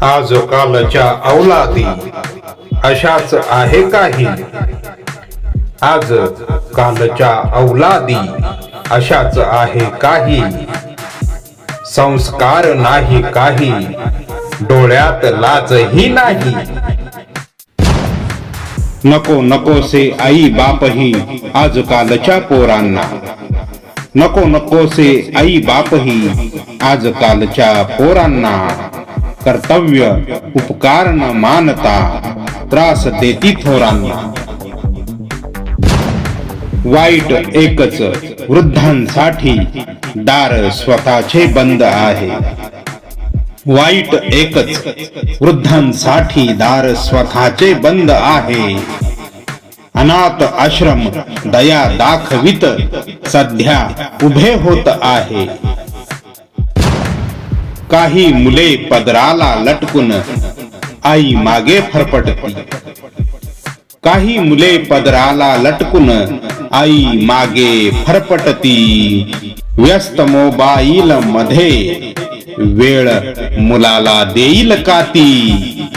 आज कालच्या अवलादी अशाच आहे काही. आज कालच्या अवलादी अशाच आहे काही. संस्कार नाही काही, डोळ्यात लाजही नाही. नको नकोसे आई बापही आजकालच्या पोरांना. नको नकोसे आई बापही आजकालच्या पोरांना. कर्तव्य उपकार न मानता त्रास देती थोरांना. वाईट एकच वृद्धांसाठी दार स्वतःचे बंद आहे. वाईट एकच वृद्धांसाठी दार स्वतःचे बंद आहे. अनाथ आश्रम दया दाखवित सध्या उभे होत आहे. काही मुले पदराला लटकून आई मागे फरफटती. काही मुले पदराला लटकून आई मागे फरफटती. व्यस्त मोबाईल मध्ये वेळ मुलाला देईल का ती.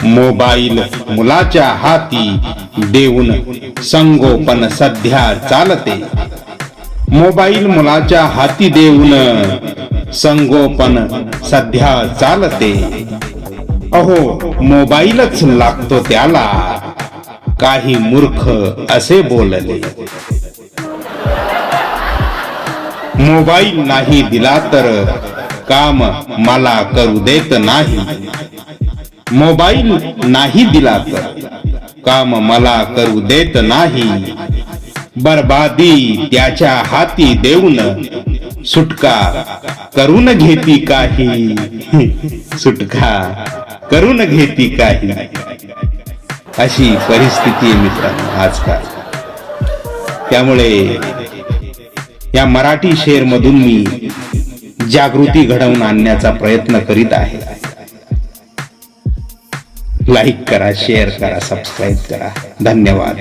मोबाईल मुलाच्या हाती देऊन संगोपन सध्या चालते. मोबाईल मुलाच्या हाती देऊन संगोपन सध्या चालते. अहो मोबाईलच लागतो त्याला, काही मूर्ख असे बोलले. मोबाईल नाही दिला तर काम मला करू देत नाही. मोबाईल नाही दिला तर काम मला करू देत नाही. बर्बादी त्याच्या हाती देऊन सुटका करून घेती काही. सुटका करून घेती काही. अशी परिस्थिती आहे मित्रांनो आजकाल. त्यामुळे या मराठी शेर मधून मी जागृती घडवून आणण्याचा प्रयत्न करीत आहे. लाईक करा, शेअर करा, सबस्क्राईब करा. धन्यवाद.